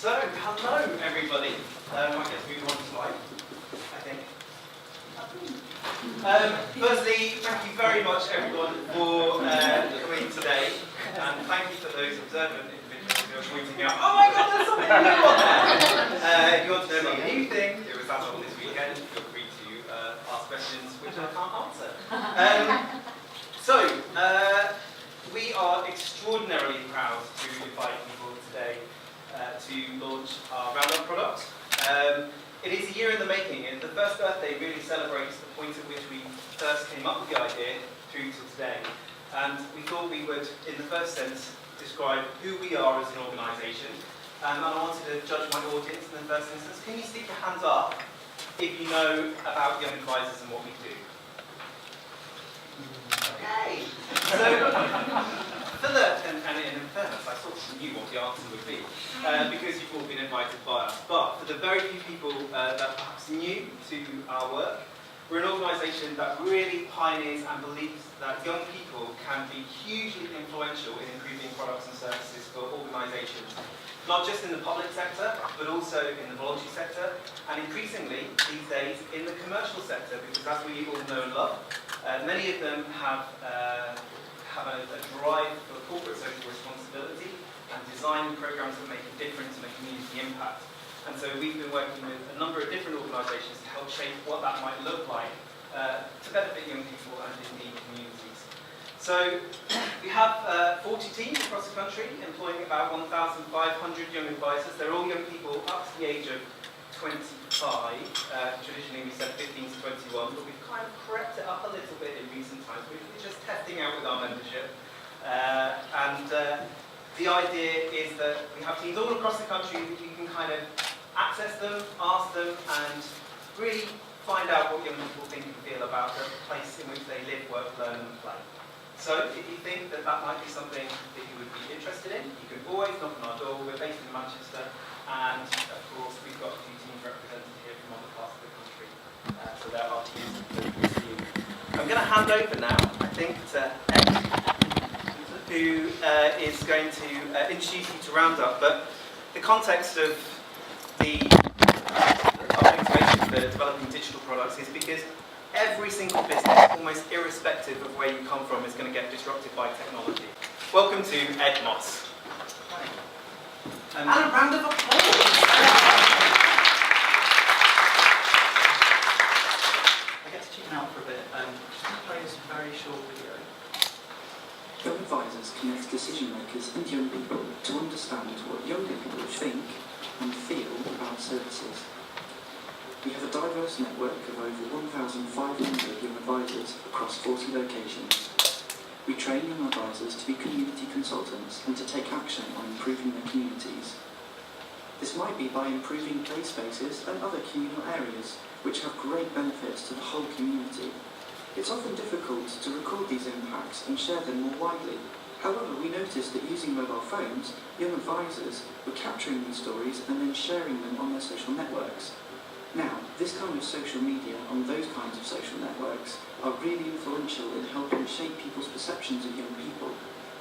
So, hello everybody. I guess we move on to slide, I think. Firstly, thank you very much everyone for coming today, and thank you for those observant individuals who are pointing out, oh my god, there's something new on there! If you want to know about a new thing, it was that on this weekend, feel free to ask questions which I can't answer. We are extraordinarily proud to invite people today to launch our RoundUp product. It is a year in the making, and the first birthday really celebrates the point at which we first came up with the idea through to today. And we thought we would, in the first sense, describe who we are as an organisation. And I wanted to judge my audience in the first instance. Can you stick your hands up if you know about Young Advisors and what we do? Okay. So, and in fairness, I sort of knew what the answer would be, because you've all been invited by us. But for the very few people that are perhaps new to our work, we're an organisation that really pioneers and believes that young people can be hugely influential in improving products and services for organisations, not just in the public sector, but also in the voluntary sector, and increasingly these days in the commercial sector, because as we all know and love, many of them have a drive for corporate social responsibility and design programs that make a difference and a community impact. And so we've been working with a number of different organisations to help shape what that might look like to benefit young people and indeed communities. So we have 40 teams across the country employing about 1,500 young advisors. They're all young people up to the age of 25. Traditionally we said 15 to 21, but we've kind of crept it up a little bit in recent times. We're just testing out with our membership. The idea is that we have teams all across the country that you can kind of access them, ask them, and really find out what young people think and feel about the place in which they live, work, learn and play. So if you think that that might be something that you would be interested in, you can always knock on our door. We're based in Manchester, and of course we've got a few teams represented here from other parts of the country. So there are teams for you. I'm going to hand over now, I think, to Ed, who is going to introduce you to RoundUp. But the context of our motivation for developing digital products is because every single business, almost irrespective of where you come from, is going to get disrupted by technology. Welcome to Ed Moss. And a round of applause. I get to chicken out for a bit. Just to play this very short video. Young advisors connect decision makers and young people to understand what younger people think and feel about services. We have a diverse network of over 1,500 young advisors across 40 locations. We train young advisors to be community consultants and to take action on improving their communities. This might be by improving play spaces and other communal areas, which have great benefits to the whole community. It's often difficult to record these impacts and share them more widely. However, we noticed that using mobile phones, young advisors were capturing these stories and then sharing them on their social networks. Now, this kind of social media on those kinds of social networks are really influential in helping shape people's perceptions of young people.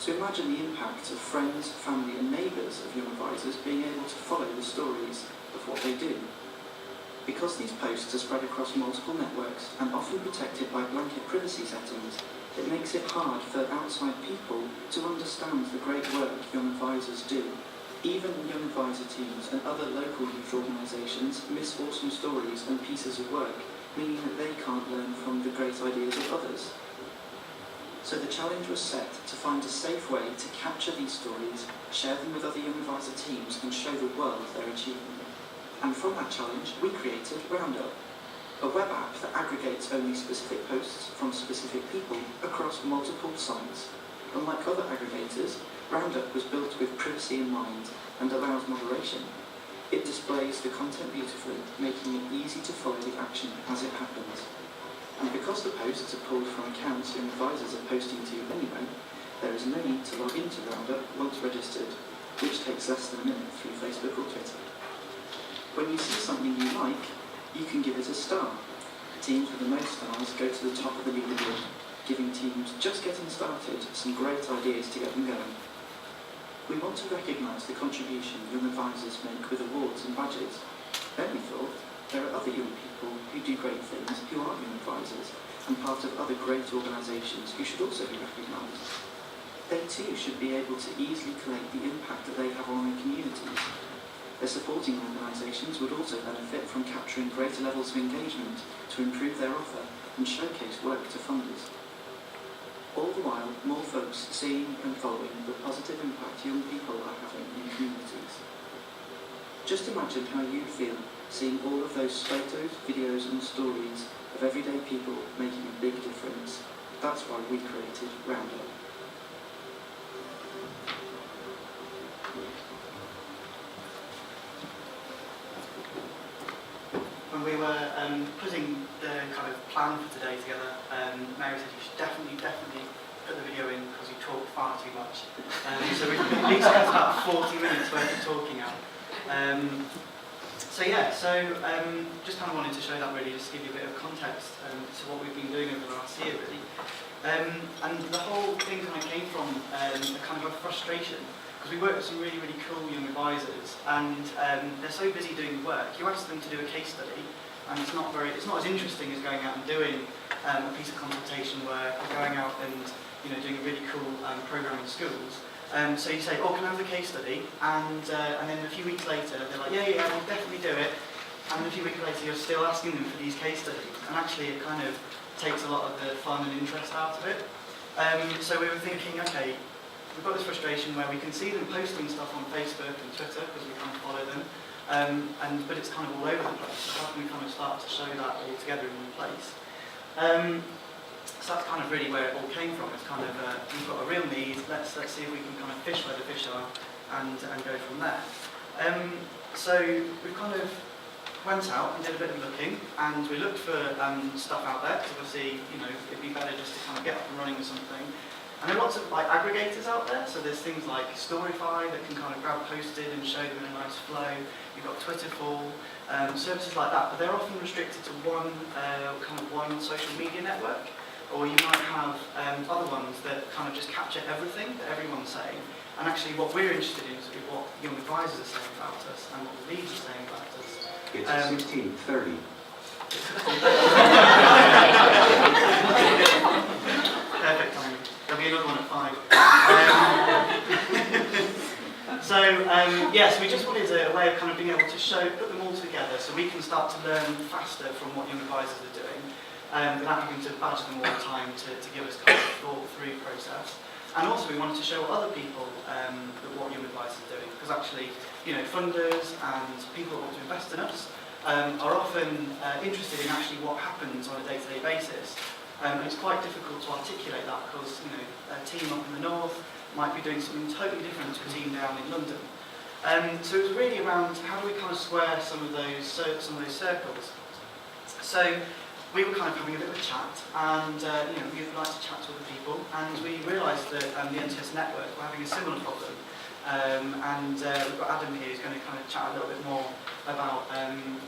So imagine the impact of friends, family and neighbours of young advisors being able to follow the stories of what they do. Because these posts are spread across multiple networks and often protected by blanket privacy settings, it makes it hard for outside people to understand the great work young advisors do. Even young advisor teams and other local youth organisations miss awesome stories and pieces of work, meaning that they can't learn from the great ideas of others. So the challenge was set to find a safe way to capture these stories, share them with other young advisor teams and show the world their achievement. And from that challenge, we created RoundUp, a web app that aggregates only specific posts from specific people across multiple sites. Unlike other aggregators, RoundUp was built with privacy in mind and allows moderation. It displays the content beautifully, making it easy to follow the action as it happens. And because the posts are pulled from accounts young advisors are posting to anyway, there is no need to log into RoundUp once registered, which takes less than a minute through Facebook or Twitter. When you see something you like, you can give it a star. Teams with the most stars go to the top of the leaderboard, giving teams just getting started some great ideas to get them going. We want to recognise the contribution young advisors make with awards and badges. Then we thought, there are other young people who do great things who aren't young advisors and part of other great organisations who should also be recognised. They too should be able to easily collate the impact that they have on their communities. Their supporting organisations would also benefit from capturing greater levels of engagement to improve their offer and showcase work to funders. All the while, more folks seeing and following the positive impact young people are having in communities. Just imagine how you'd feel seeing all of those photos, videos and stories of everyday people making a big difference. That's why we created RoundUp. When we were putting the kind of plan for today together, Mary said you should definitely put the video in because you talk far too much. So we've at least got about 40 minutes worth of talking out. Just kind of wanted to show that really, just to give you a bit of context to what we've been doing over the last year really. And the whole thing kind of came from a kind of a frustration, because we work with some really, really cool young advisors, and they're so busy doing work. You ask them to do a case study, and it's not as interesting as going out and doing a piece of consultation work or going out and doing a really cool program in schools. So you say, oh, can I have the case study? And then a few weeks later, they're like, yeah, we'll definitely do it. And then a few weeks later, you're still asking them for these case studies. And actually, it kind of takes a lot of the fun and interest out of it. So we were thinking, okay, we've got this frustration where we can see them posting stuff on Facebook and Twitter because we kind of follow them, but it's kind of all over the place. So how can we kind of start to show that all together in one place? So that's kind of really where it all came from. It's kind of, we've got a real need, let's see if we can kind of fish where the fish are and go from there. So we kind of went out and did a bit of looking, and we looked for stuff out there, because obviously, it'd be better just to kind of get up and running with something. And there are lots of aggregators out there, so there's things like Storyfy that can kind of grab posted and show them in a nice flow. You've got Twitterful, services like that, but they're often restricted to one social media network. Or you might have other ones that kind of just capture everything that everyone's saying. And actually what we're interested in is what young advisors are saying about us and what the leads are saying about us. It's 16:30. Perfect timing. There'll be another one at 5. So we just wanted a way of kind of being able to put them all together so we can start to learn faster from what young advisors are doing. Without having to badge them all the time to give us kind of a thought-through process. And also we wanted to show other people what young advisors are doing, because actually, funders and people who want to invest in us are often interested in actually what happens on a day-to-day basis. And it's quite difficult to articulate that because, a team up in the north might be doing something totally different to a team down in London. So it was really around how do we kind of square some of those circles. So we were kind of having a bit of a chat, and we'd like to chat to other people, and we realised that the NTS network were having a similar problem, and we've got Adam here who's going to kind of chat a little bit more about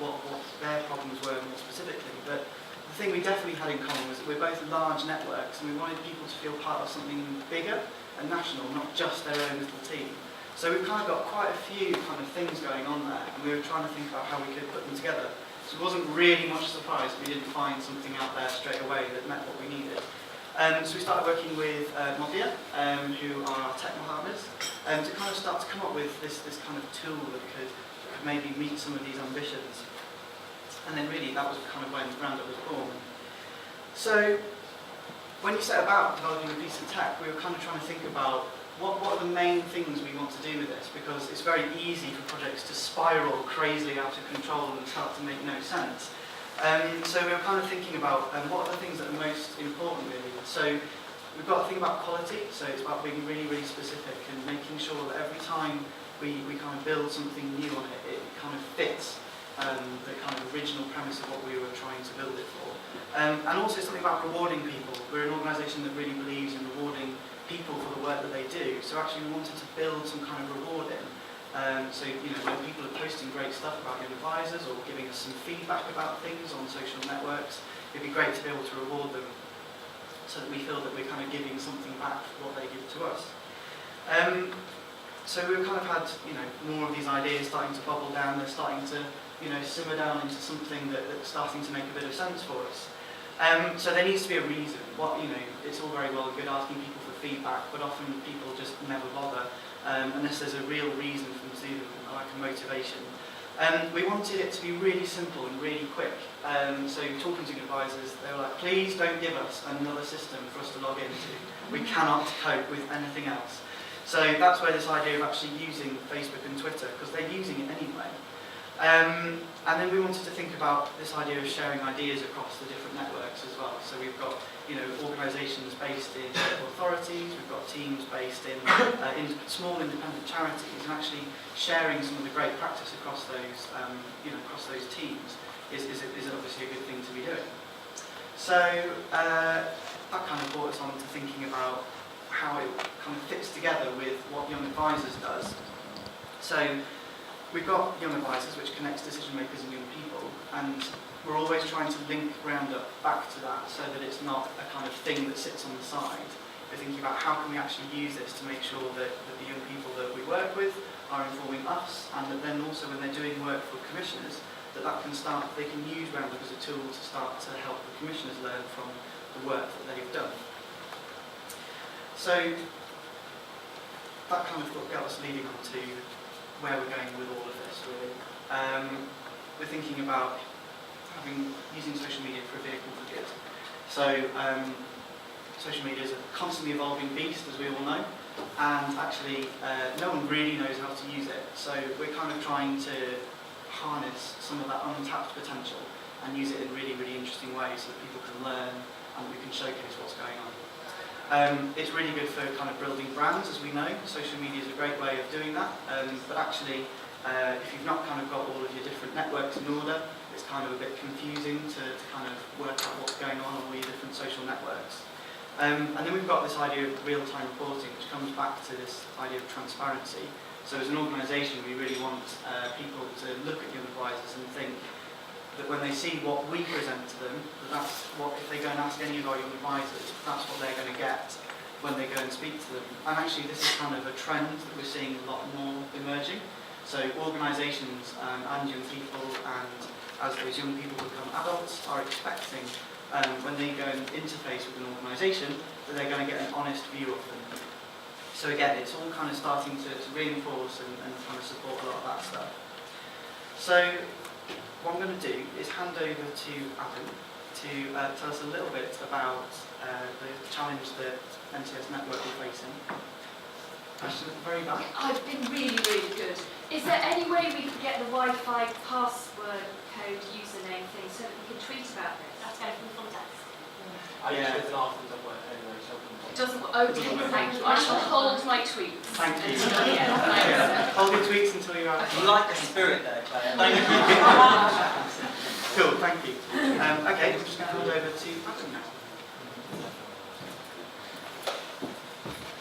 what their problems were more specifically. But the thing we definitely had in common was that we're both large networks, and we wanted people to feel part of something bigger and national, not just their own little team. So we've kind of got quite a few kind of things going on there, and we were trying to think about how we could put them together. So it wasn't really much surprise we didn't find something out there straight away that met what we needed. So we started working with Modia, who are our technical partners, to kind of start to come up with this kind of tool that could maybe meet some of these ambitions. And then really that was kind of when RoundUp was born. So when you set about developing a piece of tech, we were kind of trying to think about what are the main things we want to do with this, because it's very easy for projects to spiral crazily out of control and start to make no sense. So we were kind of thinking about what are the things that are most important really. So we've got to think about quality, so it's about being really, really specific and making sure that every time we kind of build something new on it, it kind of fits the kind of original premise of what we were trying to build it for. And also something about rewarding people. We're an organisation that really believes in rewarding people for the work that they do. So actually we wanted to build some kind of reward in. So when people are posting great stuff about young advisors or giving us some feedback about things on social networks, it'd be great to be able to reward them so that we feel that we're kind of giving something back for what they give to us. So we've kind of had, more of these ideas starting to bubble down. They're starting to, simmer down into something that's starting to make a bit of sense for us. So there needs to be a reason. It's all very well and good asking people for feedback, but often people just never bother unless there's a real reason for them to do them, like a motivation. We wanted it to be really simple and really quick. So talking to advisors, they were like, please don't give us another system for us to log into. We cannot cope with anything else. So that's where this idea of actually using Facebook and Twitter, because they're using it anyway. And then we wanted to think about this idea of sharing ideas across the different networks as well. So we've got, organisations based in local authorities, we've got teams based in small independent charities, and actually sharing some of the great practice across those, across those teams is obviously a good thing to be doing. So that kind of brought us on to thinking about how it kind of fits together with what Young Advisors does. So we've got Young Advisors, which connects decision makers and young people, and we're always trying to link RoundUp back to that so that it's not a kind of thing that sits on the side. We're thinking about how can we actually use this to make sure that the young people that we work with are informing us, and that then also when they're doing work for commissioners, they can use RoundUp as a tool to start to help the commissioners learn from the work that they've done. So that kind of got us leading on to where we're going with all of this, really. We're thinking about using social media for a vehicle for good. So social media is a constantly evolving beast, as we all know, and actually no one really knows how to use it. So we're kind of trying to harness some of that untapped potential and use it in really, really interesting ways so that people can learn and we can showcase what's going on. It's really good for kind of building brands, as we know. Social media is a great way of doing that, but actually if you've not kind of got all of your different networks in order, it's kind of a bit confusing to kind of work out what's going on all your different social networks. And then we've got this idea of real-time reporting, which comes back to this idea of transparency. So as an organisation, we really want people to look at Young Advisors and think that when they see what we present to them, that's what, if they go and ask any of our Young Advisors, that's what they're going to get when they go and speak to them. And actually this is kind of a trend that we're seeing a lot more emerging. So organisations and young people, and as those young people become adults, are expecting when they go and interface with an organisation that they're going to get an honest view of them. So again, it's all kind of starting to reinforce and kind of support a lot of that stuff. So what I'm going to do is hand over to Adam to tell us a little bit about the challenge that NCS Network is facing. Question at the very back. I've been really, really good. Is there any way we could get the Wi-Fi password code username thing so that we can tweet about this? That's going from context. I usually ask them to work anyway, so Doesn't okay, thank you. I shall hold my tweets. Thank you. Yeah, Hold your tweets until you're out. You like the spirit there, Claire. Thank you. Cool, thank you. Okay, I'm just going to hand over to Adam now.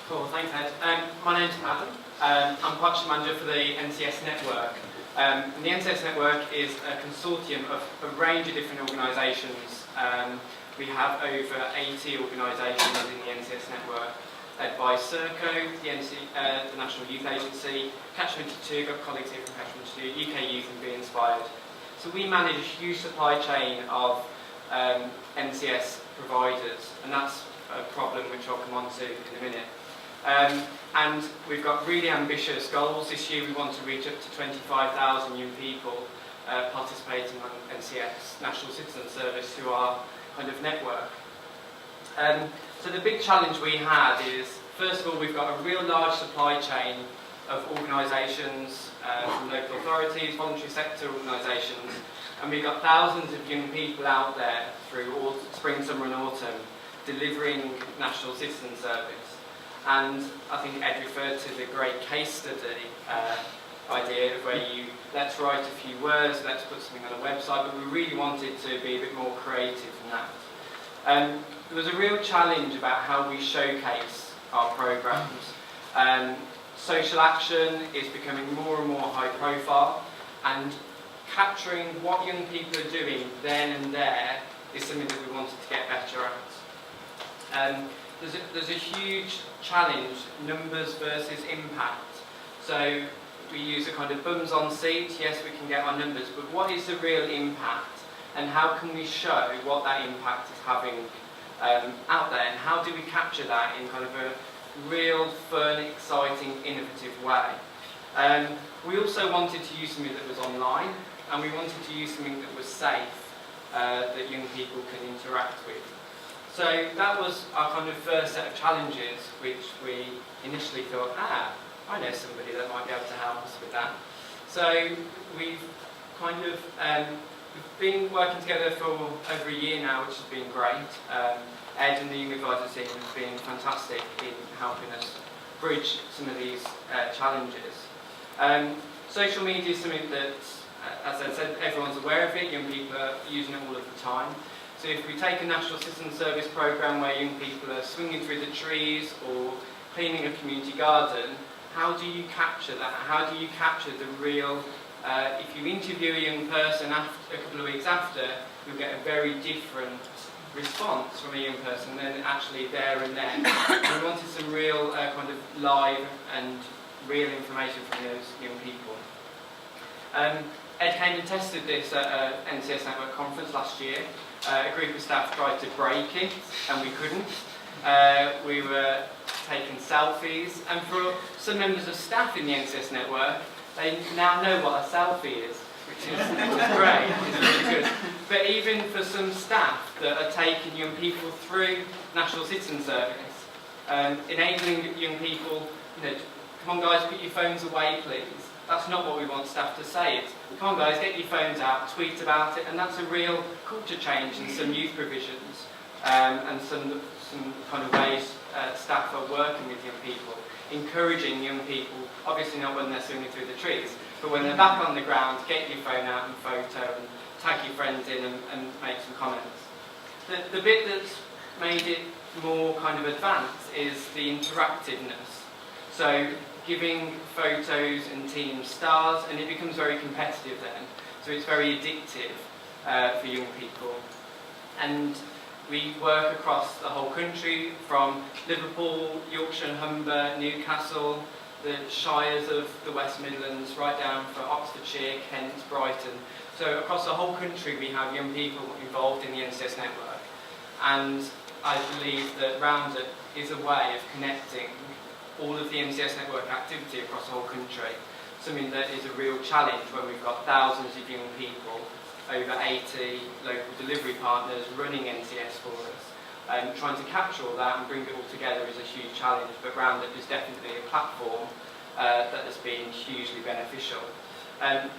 Cool, thanks Ed. My name's Adam. I'm Partnership Manager for the NCS Network. And the NCS Network is a consortium of a range of different organisations. We have over 80 organisations in the NCS Network, led by Serco, the National Youth Agency, Catch 22, got colleagues here from Catch 22, UK Youth and Be Inspired. So we manage a huge supply chain of NCS providers, and that's a problem which I'll come on to in a minute. And we've got really ambitious goals. This year we want to reach up to 25,000 young people participating on NCS, National Citizen Service, through our kind of network. So the big challenge we had is, first of all, we've got a real large supply chain of organisations, from local authorities, voluntary sector organisations, and we've got thousands of young people out there through spring, summer and autumn delivering National Citizen Service. And I think Ed referred to the great case study idea of where let's write a few words, let's put something on a website, but we really wanted to be a bit more creative than that. There was a real challenge about how we showcase our programmes. Social action is becoming more and more high profile, and capturing what young people are doing then and there is something that we wanted to get better at. There's a huge challenge, numbers versus impact. So we use a kind of bums on seats. Yes, we can get our numbers, but what is the real impact, and how can we show what that impact is having out there, and how do we capture that in kind of a real, fun, exciting, innovative way? We also wanted to use something that was online, and we wanted to use something that was safe, that young people can interact with. So that was our kind of first set of challenges, which we initially thought, I know somebody that might be able to help us with that. So we've kind of we've been working together for over a year now, which has been great. Ed and the Young Advisor team have been fantastic in helping us bridge some of these challenges. Social media is something that, as I said, everyone's aware of it. Young people are using it all of the time. So if we take a National Citizen Service programme where young people are swinging through the trees or cleaning a community garden, how do you capture that? How do you capture the real... if you interview a young person a couple of weeks after, you'll get a very different response from a young person than actually there and then. We wanted some real kind of live and real information from those young people. Ed came and tested this at an NCS Network conference last year. A group of staff tried to break it, and we couldn't. We were taking selfies, and for some members of staff in the NCS Network, they now know what a selfie is, which is great, it's really good. But even for some staff that are taking young people through National Citizen Service, enabling young people, come on guys, put your phones away please. That's not what we want staff to say. It's, come on guys, get your phones out, tweet about it, and that's a real culture change in some youth provisions and some kind of ways staff are working with young people, encouraging young people, obviously not when they're swinging through the trees, but when they're back on the ground, get your phone out and photo and tag your friends in and make some comments. The bit that's made it more kind of advanced is the interactiveness. So giving photos and teams stars, and it becomes very competitive then. So it's very addictive for young people. And we work across the whole country, from Liverpool, Yorkshire and Humber, Newcastle, the shires of the West Midlands, right down for Oxfordshire, Kent, Brighton. So across the whole country we have young people involved in the NCS network. And I believe that RoundUp is a way of connecting all of the NCS network activity across the whole country. Something that is a real challenge when we've got thousands of young people, over 80 local delivery partners running NCS for us. Trying to capture all that and bring it all together is a huge challenge, but RoundUp is definitely a platform that has been hugely beneficial.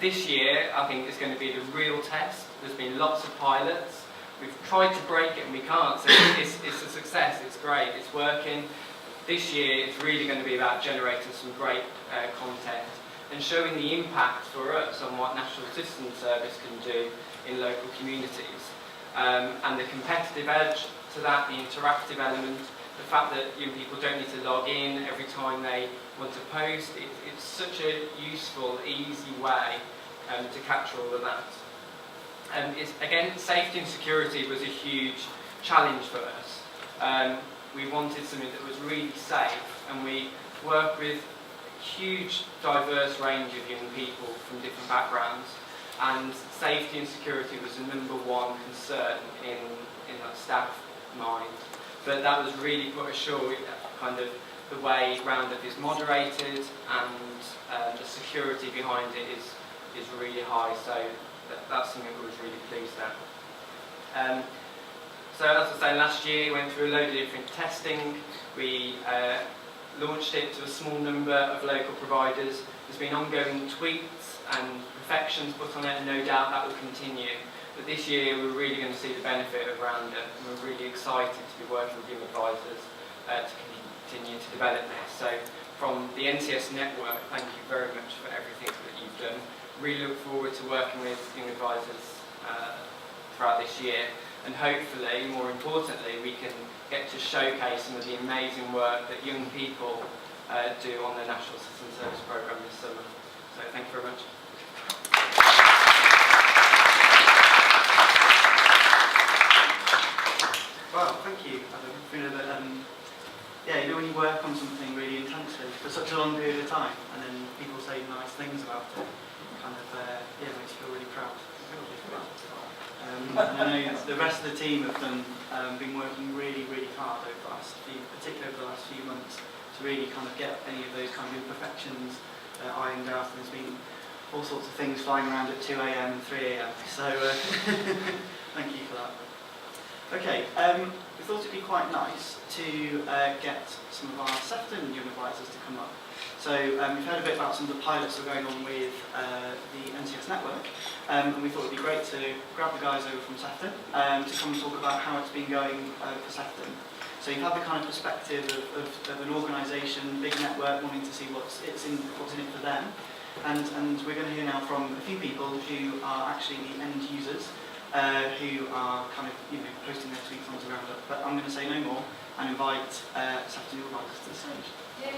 This year, I think, is going to be the real test. There's been lots of pilots. We've tried to break it and we can't, so it's a success, it's great, it's working. This year, it's really going to be about generating some great content and showing the impact for us on what National Citizen Service can do in local communities. And the competitive edge to that, the interactive element, the fact that young people don't need to log in every time they want to post, it's such a useful, easy way to capture all of that. Again, safety and security was a huge challenge for us. We wanted something that was really safe, and we work with a huge, diverse range of young people from different backgrounds, and safety and security was the #1 concern in that staff mind. But that was really put ashore, kind of the way RoundUp is moderated, and the security behind it is really high, so that's something that we're really pleased at. So as I say, last year we went through a load of different testing. We launched it to a small number of local providers. There's been ongoing tweaks and perfections put on it, and no doubt that will continue. But this year we're really going to see the benefit of RoundUp, and we're really excited to be working with young advisors to continue to develop this. So from the NCS network, thank you very much for everything that you've done. Really look forward to working with young advisors throughout this year. And hopefully, more importantly, we can get to showcase some of the amazing work that young people do on the National Citizen Service Programme this summer. So thank you very much. Well, thank you, Adam. Yeah, when you work on something really intensely for such a long period of time, and then be things about it. Kind of, makes you feel really proud. And I know the rest of the team have been working really, really hard over the last particularly over the last few months, to really kind of get any of those kind of imperfections ironed out. And there's been all sorts of things flying around at 2 a.m. and 3 a.m. So thank you for that. Okay, we thought it'd be quite nice to get some of our Sefton young advisors to come up. So we've heard a bit about some of the pilots that are going on with the NCS network, and we thought it would be great to grab the guys over from Sefton to come and talk about how it's been going for Sefton. So you've had the kind of perspective of an organisation, big network, wanting to see what's in it for them, and we're going to hear now from a few people who are actually the end users, who are kind of posting their tweets onto RoundUp. But I'm going to say no more and invite Sefton advisors to the stage. Yay!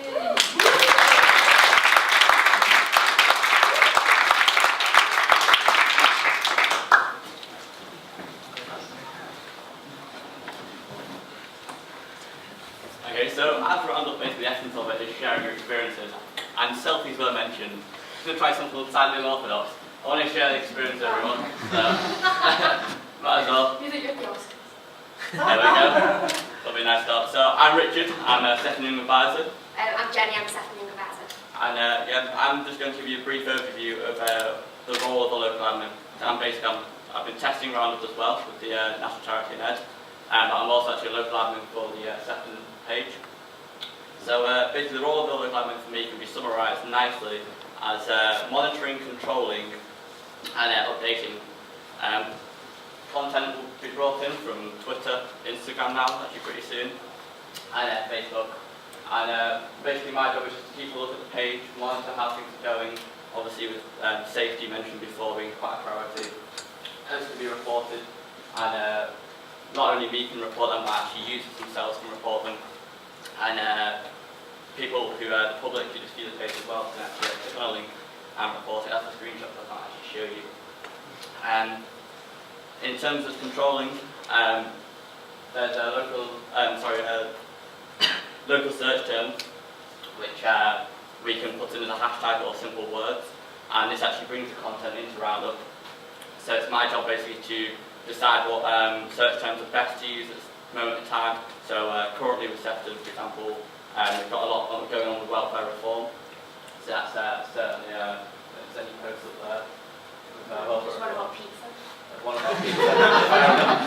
Okay, so as RoundUp, basically the essence of it is sharing your experiences, and selfies were mentioned. I'm going to try something slightly unorthodox. I want to share the experience with everyone, so might as well. You think you're the Oscars? There we go. That'll be a nice start. So I'm Richard, I'm a Sefton Young Advisor. I'm Jenny, I'm a Sefton Young Advisor. And I'm just going to give you a brief overview of the role of the local admin. I've been testing RoundUp as well with the National Charity in Ed, but I'm also actually a local admin for the Sefton page. So basically the role of the local admin for me can be summarised nicely as monitoring, controlling and updating. Content will be brought in from Twitter, Instagram now, actually pretty soon, and Facebook. And basically my job is just to keep a look at the page, monitor how things are going, obviously with safety mentioned before being quite a priority. Posts can be reported, and not only me can report them, but actually users themselves can report them. And people who are the public who just view the page as well can actually click on a link and report it. That's a screenshot that I can't actually show you. In terms of controlling, there's a local search term which we can put in as a hashtag or simple words, and this actually brings the content into RoundUp. So it's my job basically to decide what search terms are best to use at this moment in time. So currently with Sefton, for example, we've got a lot going on with welfare reform. So that's certainly there's any posts up there. Just one about pizza. One of our people.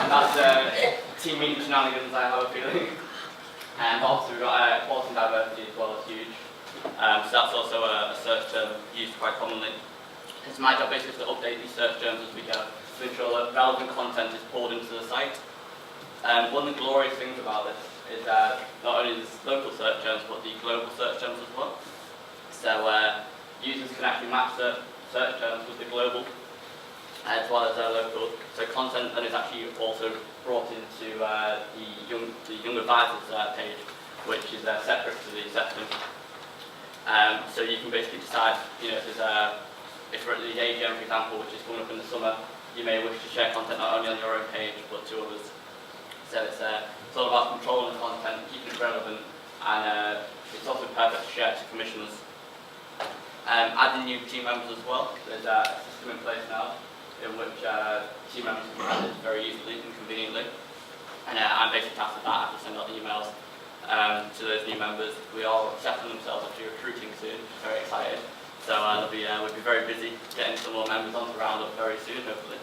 That's team meeting shenanigans, I have a feeling. And also we've got equality and diversity as well, as huge. So that's also a search term used quite commonly. It's my job basically to update these search terms as we go, to ensure that relevant content is pulled into the site. One of the glorious things about this is not only the local search terms, but the global search terms as well. So users can actually match the search terms with the global as well as local. So content then is actually also brought into the young advisors page, which is separate to the Sefton. So you can basically decide, if we're at the AGM, for example, which is coming up in the summer, you may wish to share content not only on your own page but to others. So it's all about controlling the content, keeping it relevant, and it's also perfect to share to commissioners. Adding new team members as well. There's a system in place now in which team members can be added very easily and conveniently. And I'm basically tasked with that. I have to send out the emails to those new members. We are Sefton themselves actually recruiting soon, which is very exciting. So we'll be very busy getting some more members onto RoundUp very soon, hopefully.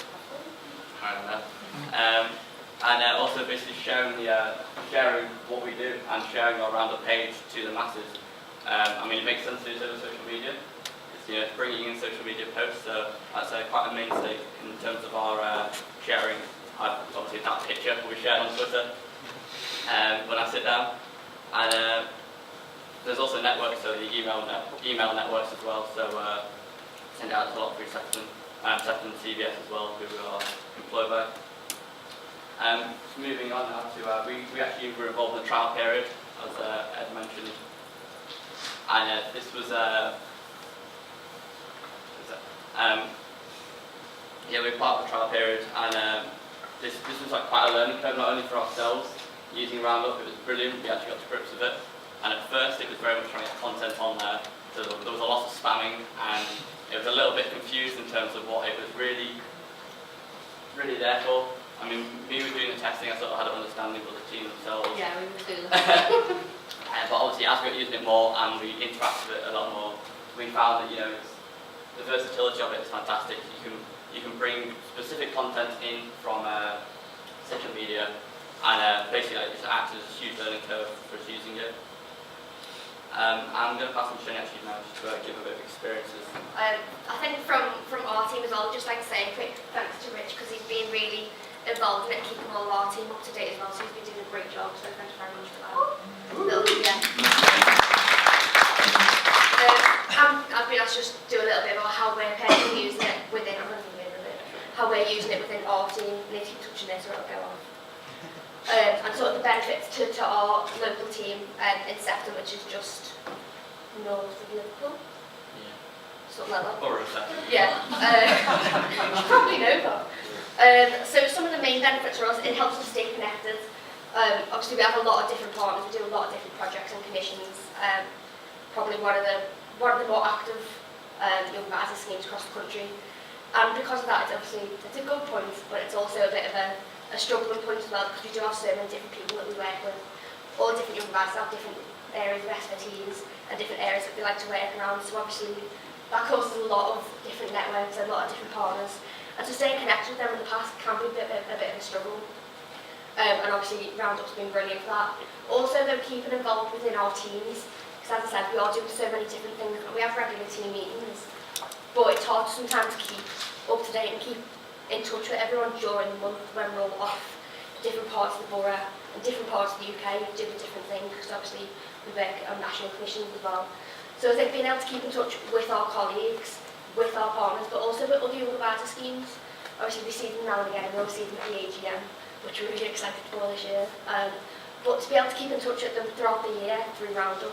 I don't know. And also basically sharing what we do and sharing our RoundUp page to the masses. It makes sense to do so with social media. It's bringing in social media posts, so that's quite a mainstay in terms of our sharing. Obviously that picture will be shared on Twitter when I sit down. And there's also networks, so the email networks as well. So send out a lot through Sefton CBS as well, who we are employed by. Moving on now to we actually were involved in the trial period, as Ed mentioned, and this was we were part of the trial period, and this was like quite a learning curve, not only for ourselves using RoundUp. It was brilliant. We actually got to grips with it. And at first it was very much trying to get content on there. So So there was a lot of spamming, and it was a little bit confused in terms of what it was really there for. I mean, me doing the testing, I sort of had an understanding of the team themselves. Yeah, we were doing But obviously, as we got using it more and we interacted with it a lot more, we found that the versatility of it is fantastic. You can bring specific content in from social media, and basically it acts as a huge learning curve for us using it. I'm going to pass on to Shane actually now just to give a bit of experiences. I think from our team as well, I'd just like to say a quick thanks to Rich because he's been really involved in it, keeping all our team up to date as well, so he's been doing a great job, so thank you very much for that. I've been asked to just do a little bit about how we're personally using it within, how we're using it within our team, and if you touch on this or it'll go on. And sort of the benefits to our local team in Sefton, which is just north of Liverpool. Yeah. Something like that. Or Sefton. Yeah. You probably know that. So some of the main benefits for us, it helps us stay connected. Obviously we have a lot of different partners, we do a lot of different projects and commissions. Probably one of the more active young advisors schemes across the country. And because of that, it's a good point, but it's also a bit of a struggling point as well, because we do have so many different people that we work with. All different young advisors have different areas of expertise and different areas that they like to work around. So obviously that causes a lot of different networks and a lot of different partners. And to stay connected with them in the past can be a bit of a struggle. And obviously RoundUp's been brilliant for that. Also though, keeping involved within our teams, because as I said, we are doing so many different things and we have regular team meetings, but it's hard sometimes to keep up to date and keep in touch with everyone during the month when we're all off different parts of the borough and different parts of the UK doing different things, because obviously we work on national commissions as well. So I think being able to keep in touch with our colleagues, with our partners, but also with other young advisor schemes. Obviously we see them now and again, and we'll see them at the AGM, which we're really excited for this year. But to be able to keep in touch with them throughout the year through RoundUp,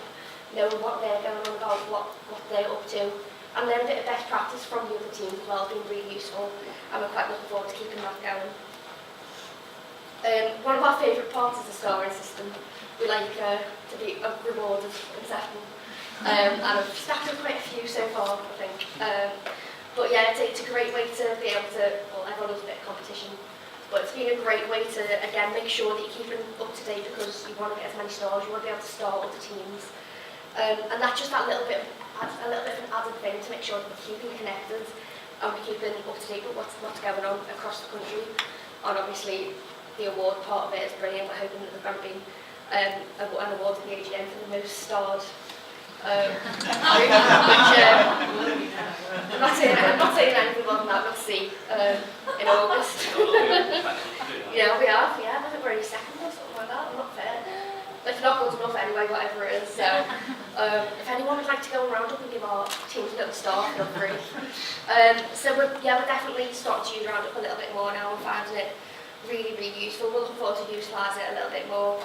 knowing what they're going on about, what they're up to, and then a bit of best practice from the other teams as well has been really useful, and we're quite looking forward to keeping that going. One of our favourite parts is the scoring system. We like to be rewarded in Sefton, and I've stacked up quite a few so far, I think. But yeah, it's a great way to be able to, well, everyone loves a bit of competition, but it's been a great way to, again, make sure that you're keeping up to date, because you want to get as many stars, you want to be able to star other teams. And that's just that little bit of an added thing to make sure that we're keeping connected and we're keeping up to date with what's going on across the country. And obviously, the award part of it is brilliant. We're hoping that there's going to be an award at the AGM for the most starred. I'm not saying anything more than that. We'll see in August. Yeah, we have. Yeah, I think we're only second or something like that. Not fair. It's not good enough anyway, whatever it is. So, if anyone would like to go around up and give our teams a little star, feel free. So we're definitely starting to use RoundUp a little bit more now. We're finding it really, really useful. We're looking forward to utilise it a little bit more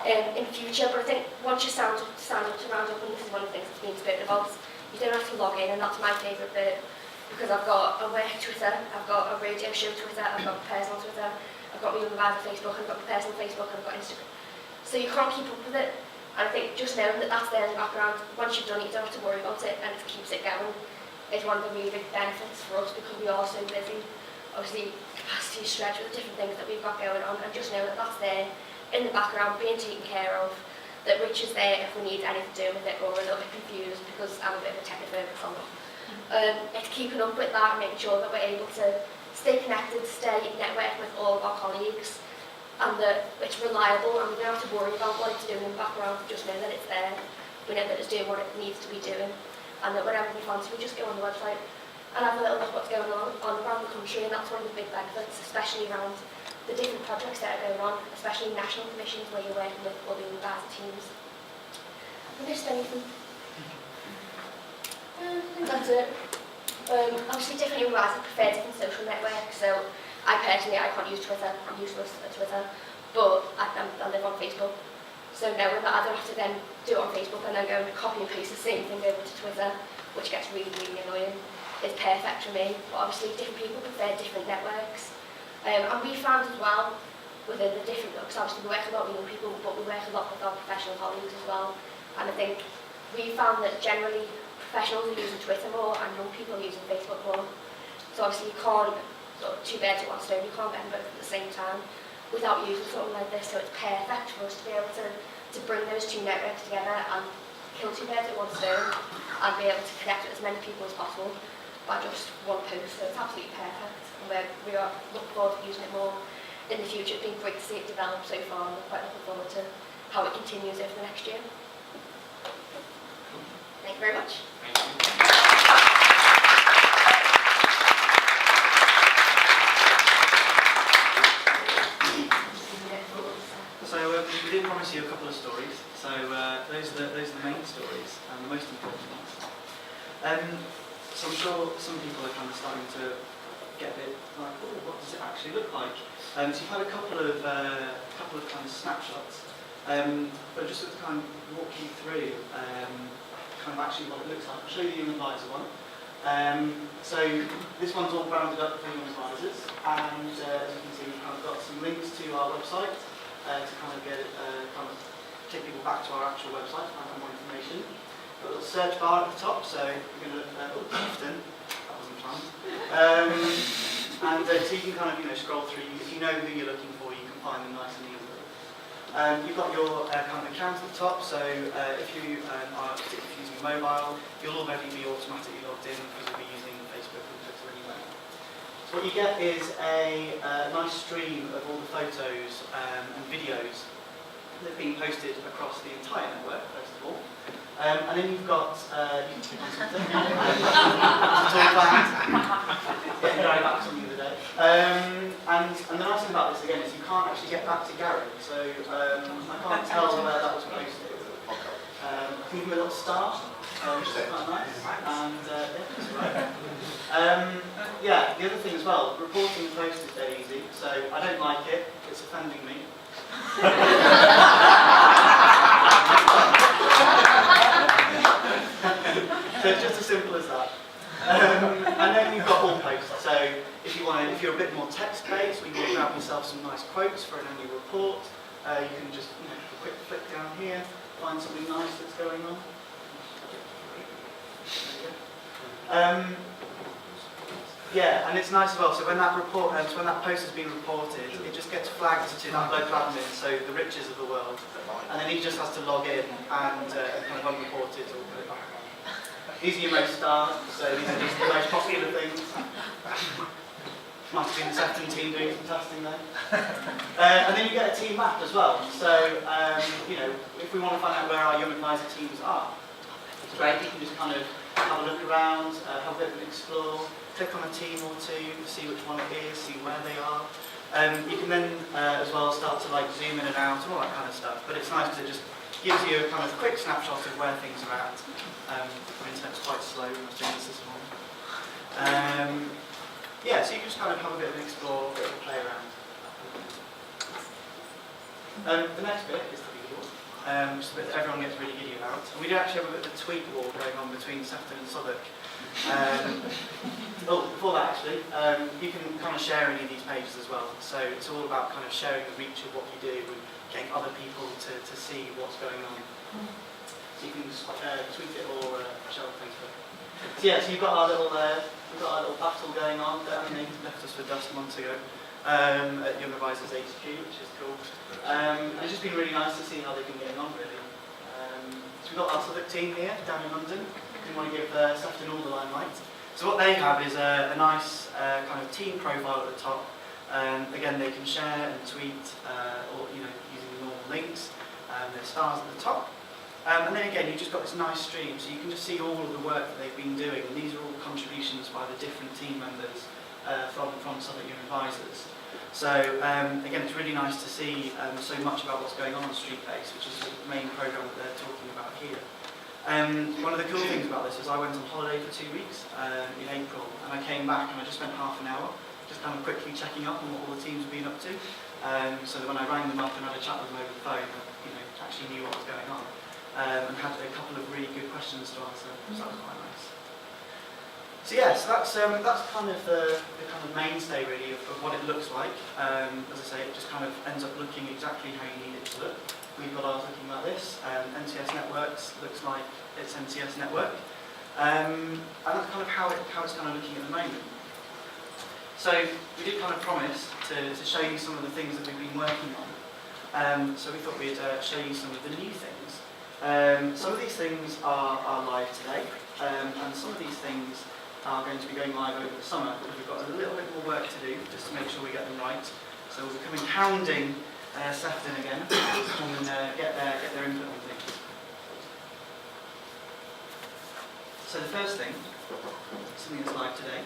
in future. But I think once you stand up to RoundUp, and this is one of the things that's been spoken about, you don't have to log in, and that's my favourite bit, because I've got a work Twitter, I've got a radio show Twitter, I've got personal Twitter, I've got my young advisor Facebook, I've got my personal Facebook, and I've got Instagram. So you can't keep up with it, and I think just knowing that that's there in the background, once you've done it, you don't have to worry about it, and it keeps it going, is one of the really big benefits for us, because we are so busy. Obviously, capacity is stretched with the different things that we've got going on, and just know that that's there in the background, being taken care of, that Rich is there if we need anything to do with it, or we're a little bit confused, because I'm a bit of a technophobic from it. It's keeping up with that and making sure that we're able to stay connected, stay networked with all of our colleagues, and that it's reliable, and we don't have to worry about what it's doing in the background. We just know that it's there, we know that it's doing what it needs to be doing, and that whenever we fancy, we just go on the website and have a little look what's going on around the country, and that's one of the big benefits, especially around the different projects that are going on, especially national commissions where you're working with other advisor teams. Have I missed anything? I think that's it. Obviously different advisors prefer different social networks, so I can't use Twitter, I'm useless at Twitter, but I live on Facebook. So knowing that I don't have to then do it on Facebook and then go and copy and paste the same thing over to Twitter, which gets really, really annoying, is perfect for me. But obviously different people prefer different networks. And we found as well, within the different, because obviously we work a lot with young people, but we work a lot with our professional colleagues as well. And I think we found that generally professionals are using Twitter more and young people are using Facebook more. So obviously you can't, sort of two birds with one stone, you can't get them both at the same time without using something like this. So it's perfect for us to be able to bring those two networks together and kill two birds with one stone and be able to connect with as many people as possible by just one post. So it's absolutely perfect. And we are looking forward to using it more in the future. It's been great to see it develop so far, and we're quite looking forward to how it continues over the next year. Thank you very much. Thank you. So we did promise you a couple of stories. So those are the main stories and the most important ones. So I'm sure some people are kind of starting to get a bit like, oh, what does it actually look like? So you've had a couple of kind of snapshots, but just to kind of walk you through kind of actually what it looks like. I'll show you the young advisor one. So this one's all rounded up for young advisors, and as you can see, we've kind of got some links to our website to kind of get kind of take people back to our actual website to find out more information. Got a little search bar at the top, so you're going to look at Chieftain. That wasn't planned. And so you can kind of scroll through. If you know who you're looking for, you can find them nice and easily. You've got your kind of account at the top, so if you are particularly using mobile, you'll already be automatically logged in because you'll be using Facebook and Twitter anyway. So what you get is a nice stream of all the photos and videos that have been posted across the entire network, first of all. And then you've got, you can click on something, to talk about, getting Gary back from the other day. And the nice thing about this, again, is you can't actually get back to Gary, so I can't tell where that was posted. I can give him a little star, which is quite nice, and yeah, that's right. Yeah, the other thing as well, reporting the post is dead easy, so I don't like it, it's offending me. So it's just as simple as that. And then you've got all posts. So if you're a bit more text-based, or you want to grab yourself some nice quotes for an annual report, you can just have a quick flick down here, find something nice that's going on. Yeah, and it's nice as well. So when that report, so when that post has been reported, it just gets flagged to that local admin, so the riches of the world, and then he just has to log in and kind of unreport it or put it back on. These are your most stars, so these are just the most popular things. Might have been the Sefton team doing some testing there. And then you get a team map as well. So if we want to find out where our young advisor teams are, it's great. You can just kind of have a look around, have a bit of an explore. Click on a team or two, see which one it is, see where they are. You can then as well start to zoom in and out and all that kind of stuff. But it's nice because it just gives you a kind of quick snapshot of where things are at. The internet's quite slow, I was doing this morning. Yeah, so you can just kind of have a bit of an explore, a bit of a play around. The next bit is the video, which is the bit that everyone gets really giddy about. And we do actually have a bit of a tweet war going on between Sefton and Southwark. Before that actually, you can kind of share any of these pages as well. So it's all about kind of sharing the reach of what you do and getting other people to see what's going on. So you can just tweet it or share on Facebook. So yeah, so you've got our little battle going on. They left us for dust months ago at Young Advisors HQ, which is cool. It's just been really nice to see how they've been getting on really. So we've got our Southwark team here down in London. We want to give Sefton all the limelight. So what they have is a nice kind of team profile at the top. Again, they can share and tweet, or using the normal links. There's stars at the top, and then again, you've just got this nice stream, so you can just see all of the work that they've been doing. And these are all contributions by the different team members from Southwark Young Advisors. So again, it's really nice to see so much about what's going on Street Base, which is the main program that they're talking about here. One of the cool things about this is I went on holiday for 2 weeks in April, and I came back and I just spent half an hour just kind of quickly checking up on what all the teams have been up to, so that when I rang them up and had a chat with them over the phone, I actually knew what was going on, and had a couple of really good questions to answer, so that was quite nice. So yeah, so that's kind of the kind of mainstay really of what it looks like. As I say, it just kind of ends up looking exactly how you need it to look. We've got ours looking like this. NCS Networks looks like it's NCS Network. And that's kind of how it's kind of looking at the moment. So we did kind of promise to show you some of the things that we've been working on. So we thought we'd show you some of the new things. Some of these things are live today, and some of these things are going to be going live over the summer, because we've got a little bit more work to do just to make sure we get them right. So we'll be coming hounding Sefton again and get their input on things. So the first thing, something that's live today,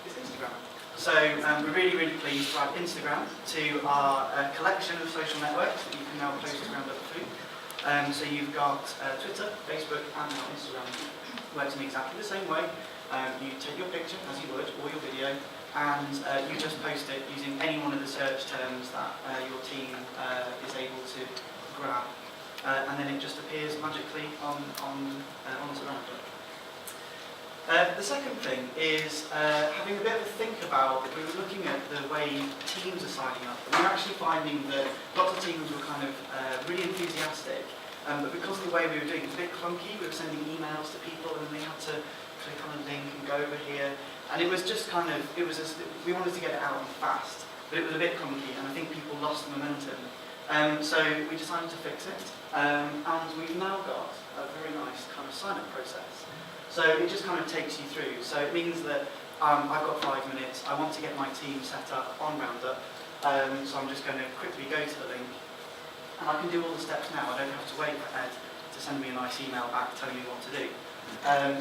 is Instagram. So we're really, really pleased to add Instagram to our collection of social networks that you can now post around up through. So you've got Twitter, Facebook, and now Instagram. Works in exactly the same way. You take your picture, as you would, or your video, and you just post it using any one of the search terms that your team is able to grab. And then it just appears magically on RoundUp. The second thing is having a bit of a think about, we were looking at the way teams are signing up, and we're actually finding that lots of teams were kind of really enthusiastic, but because of the way we were doing it, it was a bit clunky. We were sending emails to people and they had to click on a link and go over here, and it was just kind of, we wanted to get it out fast, but it was a bit clunky, and I think people lost the momentum. So we decided to fix it, and we've now got a very nice kind of sign-up process. So it just kind of takes you through. So it means that I've got 5 minutes, I want to get my team set up on RoundUp, so I'm just going to quickly go to the link, and I can do all the steps now. I don't have to wait for Ed to send me a nice email back telling me what to do.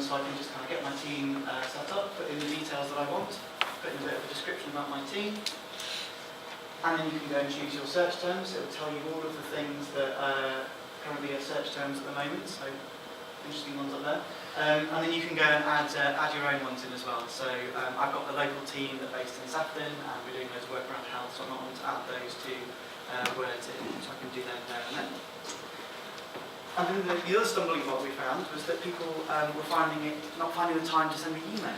So I can just kind of get my team set up, put in the details that I want, put in a bit of a description about my team, and then you can go and choose your search terms. It will tell you all of the things that currently are search terms at the moment, so interesting ones up there. And then you can go and add your own ones in as well. So I've got the local team that are based in Sefton, and we're doing loads of work around health, so I might want to add those two words in, so I can do that there and then. And then the other stumbling block we found was that people were not finding the time to send the email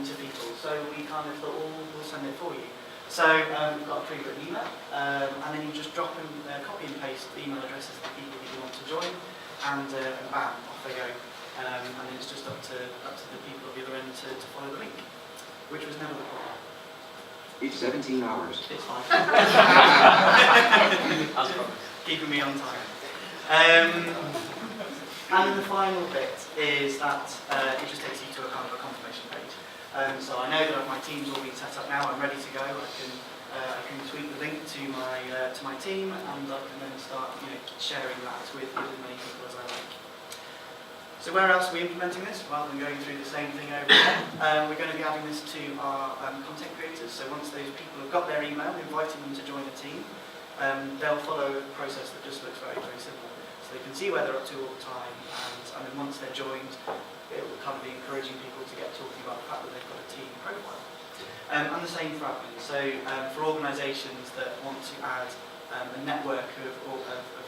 to people. So we kind of thought, well, we'll send it for you. So we've got a pre-written email, and then you just drop in, copy and paste the email addresses of the people that you want to join, and bam, off they go. And then it's just up to the people at the other end to follow the link, which was never the problem. It's 17 hours. It's fine. Keeping me on time. And then the final bit is that it just takes you to a kind of a confirmation page. So I know that my team's all been set up now. I'm ready to go. I can tweet the link to my team, and I can then start sharing that with as many people as I like. So where else are we implementing this? Rather than going through the same thing over again, we're going to be adding this to our content creators. So once those people have got their email, inviting them to join the team, they'll follow a process that just looks very, very similar. So they can see where they're up to all the time, and then once they're joined, it will kind of be encouraging people to get talking about the fact that they've got a team profile. And the same for admin. So for organisations that want to add a network of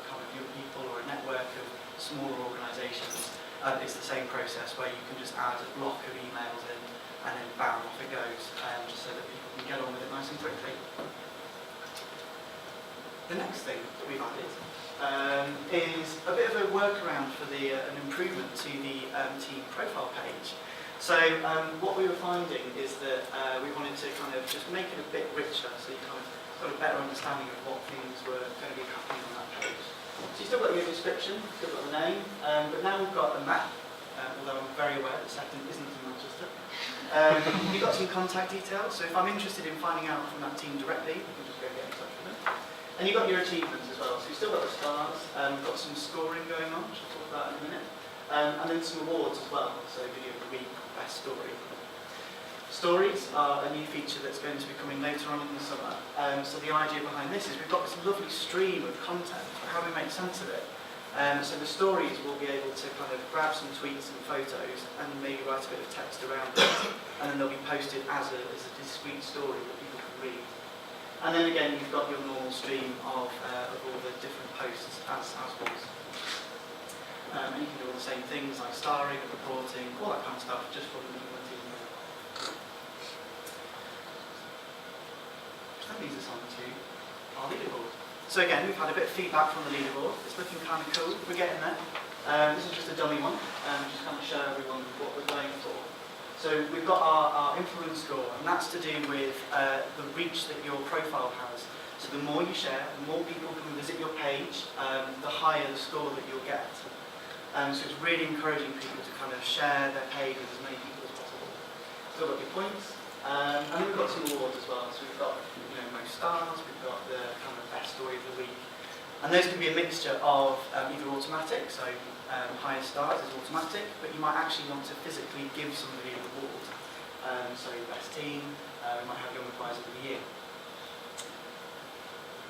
kind of young people, or a network of smaller organisations, it's the same process where you can just add a block of emails in, and then bam, off it goes, just so that people can get on with it nice and quickly. The next thing that we've added is a bit of a workaround for an improvement to the team profile page. So what we were finding is that we wanted to kind of just make it a bit richer, so you kind of got a better understanding of what things were going to be happening on that page. So you've still got your description, still got the name, but now we've got a map, although I'm very aware that Sefton isn't in Manchester. You've got some contact details, so if I'm interested in finding out from that team directly, you can just go get in touch with them. And you've got your achievements as well, so you've still got the stars, we've got some scoring going on, which I'll talk about in a minute, and then some awards as well, so video of the week, best story. Stories are a new feature that's going to be coming later on in the summer. So the idea behind this is we've got this lovely stream of content, but how do we make sense of it? So the stories will be able to kind of grab some tweets and photos and maybe write a bit of text around it, and then they'll be posted as a discrete story that people can read. And then again, you've got your normal stream of all the different posts as was. And you can do all the same things like starring, reporting, all that kind of stuff, just from the team. That leads us on to our leaderboard. So again, we've had a bit of feedback from the leaderboard. It's looking kind of cool. We're getting there. This is just a dummy one, just kind of show everyone what we're going for. So we've got our influence score, and that's to do with the reach that your profile has. So the more you share, the more people can visit your page, the higher the score that you'll get. So it's really encouraging people to kind of share their page with as many people as possible. So we've got your points, and then we've got some awards as well. So we've got most stars, we've got the kind of best story of the week. And those can be a mixture of either automatic, so higher stars is automatic, but you might actually want to physically give somebody an award. So best team, we might have Young Advisor of the Year.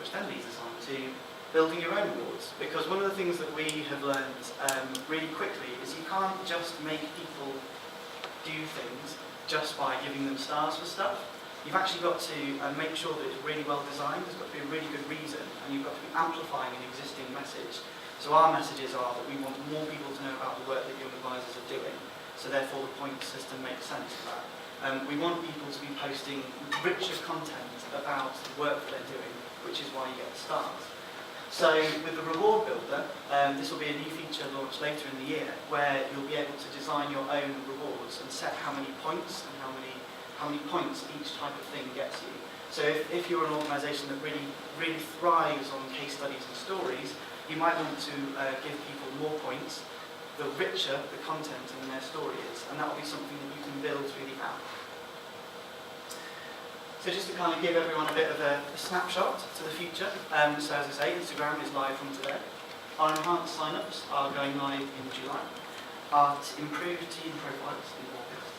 Which then leads us on to building your own awards, because one of the things that we have learned really quickly is you can't just make people do things just by giving them stars for stuff. You've actually got to make sure that it's really well designed, there's got to be a really good reason, and you've got to be amplifying an existing message. So our messages are that we want more people to know about the work that Young Advisors are doing, so therefore the point system makes sense for that. We want people to be posting richer content about the work that they're doing, which is why you get the stars. So with the reward builder, this will be a new feature launched later in the year, where you'll be able to design your own rewards and set how many points and how many points each type of thing gets you. So if you're an organisation that really thrives on case studies and stories, you might want to give people more points, the richer the content in their story is, and that will be something that you can build through the app. So just to kind of give everyone a bit of a snapshot to the future, so as I say, Instagram is live from today. Our enhanced sign-ups are going live in July. Our improved team profiles in August.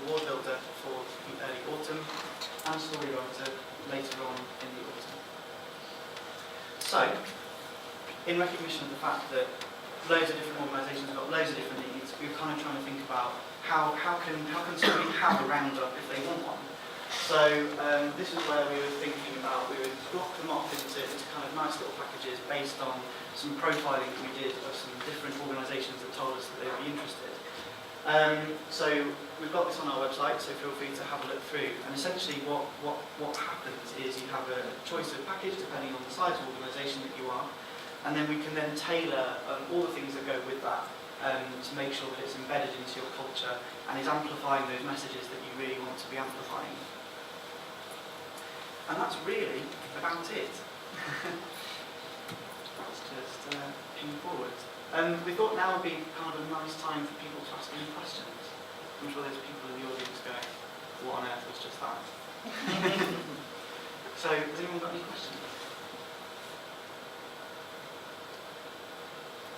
Reward builder for the early autumn, and story writer later on in the autumn. So, in recognition of the fact that loads of different organisations have got loads of different needs, we're kind of trying to think about how can somebody have a RoundUp if they want one. So this is where we were thinking about, we would block them off into kind of nice little packages based on some profiling that we did of some different organisations that told us that they would be interested. So we've got this on our website, so feel free to have a look through. And essentially what happens is you have a choice of package depending on the size of organisation that you are, and then we can then tailor all the things that go with that to make sure that it's embedded into your culture and is amplifying those messages that you really want to be amplifying. And that's really about it. Let's just ping forward. We thought now would be kind of a nice time for people to ask any questions. I'm sure there's people in the audience going, what on earth was just that? So, has anyone got any questions?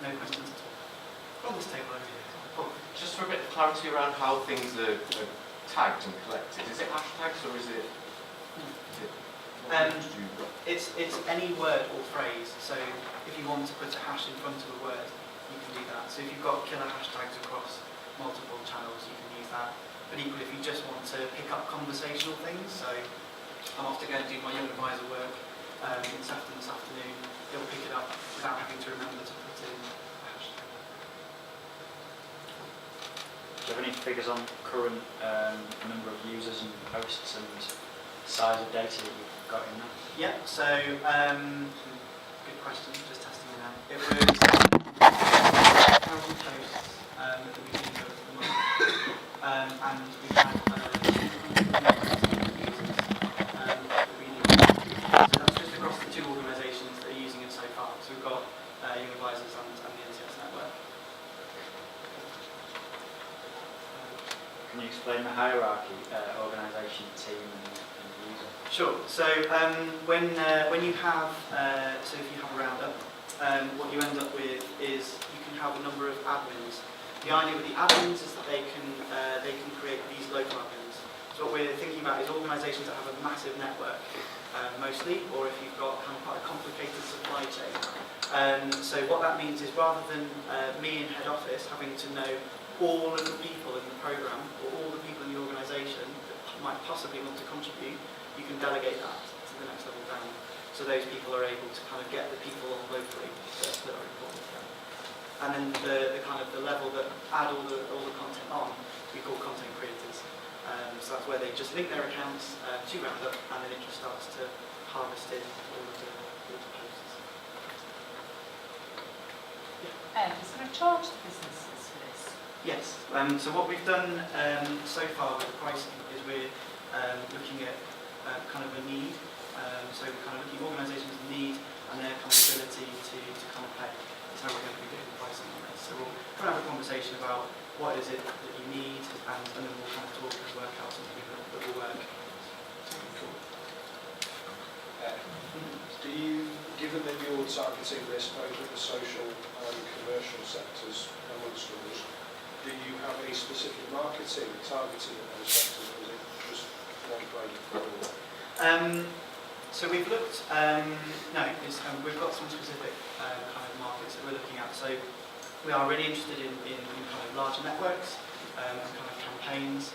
No questions at all. On this table over here. Oh. Just for a bit of clarity around how things are tagged and collected, is it hashtags or is it... It's any word or phrase, so if you want to put a hash in front of a word, you can do that. So if you've got killer hashtags across multiple channels, you can use that. But equally, if you just want to pick up conversational things, so I'm off to go and do my Young Advisor work this afternoon, it'll pick it up without having to remember to put in a hashtag. Do you have any figures on current number of users and posts and size of data that you've got in there? Yeah, so good question, just testing it out. It was 1,000 posts at the beginning of the month, and we had 200 users that we knew. So that's just across the two organisations that are using it so far. So we've got Young Advisors and the NCS network. Can you explain the hierarchy, organisation, team and user? Sure. So when you have, so if you have a RoundUp, what you end up with is you can have a number of admins. The idea with the admins is that they can create these local admins. So what we're thinking about is organisations that have a massive network, mostly, or if you've got kind of quite a complicated supply chain. So what that means is rather than me in head office having to know all of the people in the programme or all the people in the organisation that might possibly want to contribute, you can delegate that to the next level down. So those people are able to kind of get the people on locally that are important to them. And then the kind of the level that add all the content on, we call content creators. So that's where they just link their accounts to RoundUp, and then it just starts to harvest in all of the posts. Ed is going to charge the businesses for this? Yes. So what we've done so far with the pricing is we're looking at kind of a need. So we're kind of looking at organisations' need and their kind of ability to kind of pay. That's how we're going to be doing the pricing on this. So we'll kind of have a conversation about what is it that you need, and then we'll kind of talk and work out something that will work. Do you, given that you're targeting this both at the social and commercial sectors amongst others, do you have any specific marketing targeting at those sectors, or is it just one play for all? So we've looked, we've got some specific kind of markets that we're looking at. So we are really interested in kind of larger networks and kind of campaigns.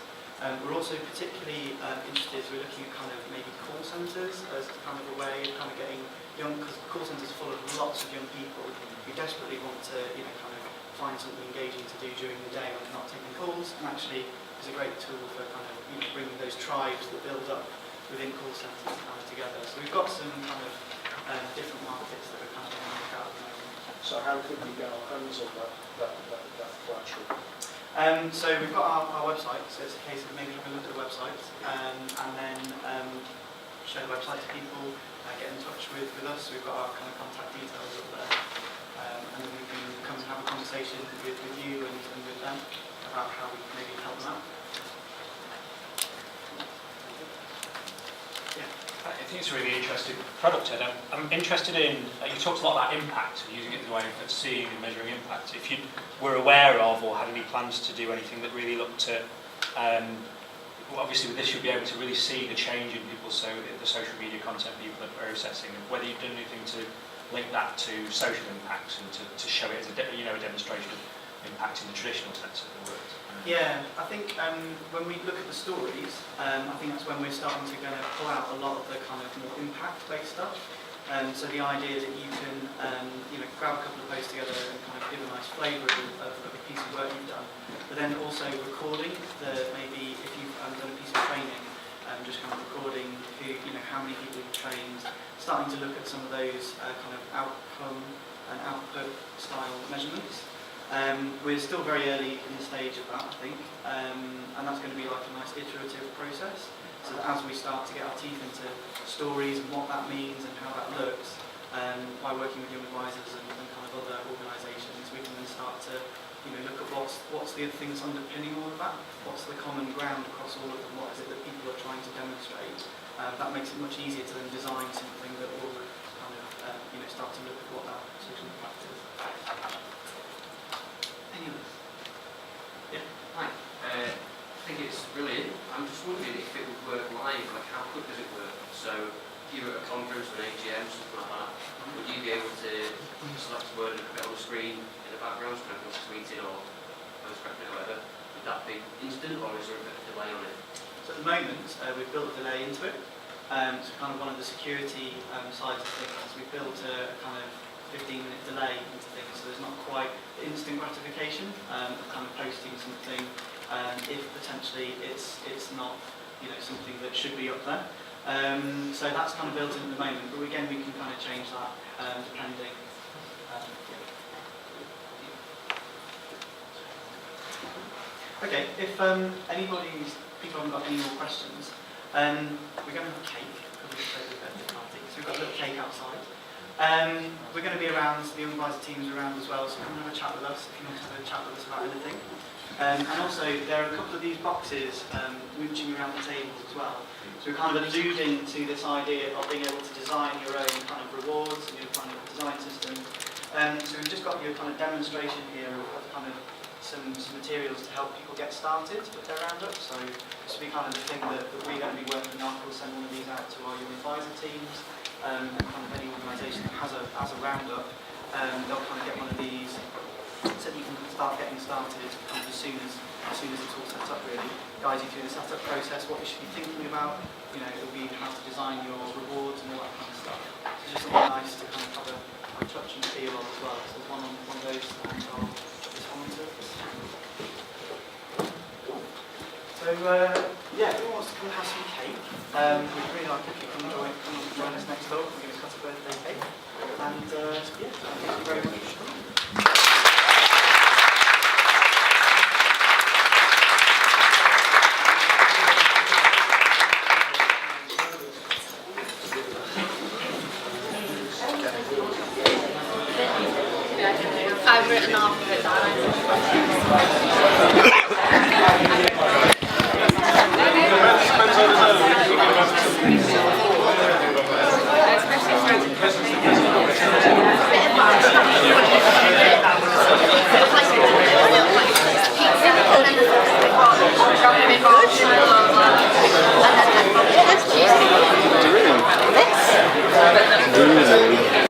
We're also particularly interested, we're looking at kind of maybe call centres as kind of a way of kind of getting young, because call centres are full of lots of young people who desperately want to, kind of find something engaging to do during the day when they're not taking calls, and actually is a great tool for kind of bringing those tribes that build up within call centres kind of together. So we've got some kind of different markets that we're kind of going to look at the moment. So how could we get our hands on that collateral? So we've got our website, so it's a case of maybe having a look at the website and then show the website to people, get in touch with us. We've got our kind of contact details up there, and then we can come and have a conversation with you and with them about how we can maybe help them out. I think it's a really interesting product, Ed. I'm interested in, you talked a lot about impact, using it as a way of seeing and measuring impact. If you were aware of or had any plans to do anything that really looked at, obviously with this you'll be able to really see the change in people, so the social media content people are processing, and whether you've done anything to link that to social impacts and to show it as a demonstration of impact in the traditional sense of the word. Yeah, I think when we look at the stories, I think that's when we're starting to kind of pull out a lot of the kind of more impact-based stuff. So the idea that you can, grab a couple of posts together and kind of give a nice flavour of a piece of work you've done, but then also recording maybe if you've done a piece of training, just kind of recording how many people you've trained, starting to look at some of those kind of outcome and output style measurements. We're still very early in the stage of that, I think, and that's going to be like a nice iterative process. So that as we start to get our teeth into stories and what that means and how that looks, by working with young advisors and kind of other organisations, we can then start to look at what's the other thing that's underpinning all of that, what's the common ground across all of them, what is it that people are trying to demonstrate. That makes it much easier to then design something that will kind of start to look at what that social impact is. Yeah. Hi. I think it's brilliant. I'm just wondering if it would work live, like how quick does it work? So if you're at a conference or an AGM, something like that, would you be able to select a word and put it on the screen in the background, so people tweet it or post it or whatever? Would that be instant, or is there a bit of delay on it? So at the moment, we've built a delay into it. So kind of one of the security sides of things, we've built a kind of 15-minute delay into things, so there's not quite instant gratification of kind of posting something if potentially it's not something that should be up there. So that's kind of built in at the moment, but again we can kind of change that depending. Okay, if people haven't got any more questions, we're going to have a cake because it's a birthday party, so we've got a little cake outside. We're going to be around, the young advisor team's around as well, so come and have a chat with us if you want to have a chat with us about anything. And also, there are a couple of these boxes mooching around the tables as well. So we're kind of alluding to this idea of being able to design your own kind of rewards and your kind of design system. So we've just got your kind of demonstration here of kind of some materials to help people get started with their RoundUp. So this will be kind of the thing that we're going to be working on. We'll send one of these out to our young advisor teams. And kind of any organisation that has a RoundUp, they'll kind of get one of these so that you can start getting started kind of as soon as it's all set up, really. Guide you through the setup process, what you should be thinking about, it'll be how to design your rewards and all that kind of stuff. So it's just something nice to kind of have a touch and feel of as well. So there's one of those and I'll put this one to it. So yeah, if anyone wants to come and have some cake, we'd really like if you come and join us next door. We're going to cut a birthday cake. And yeah, thank you very much. I've written half of it down.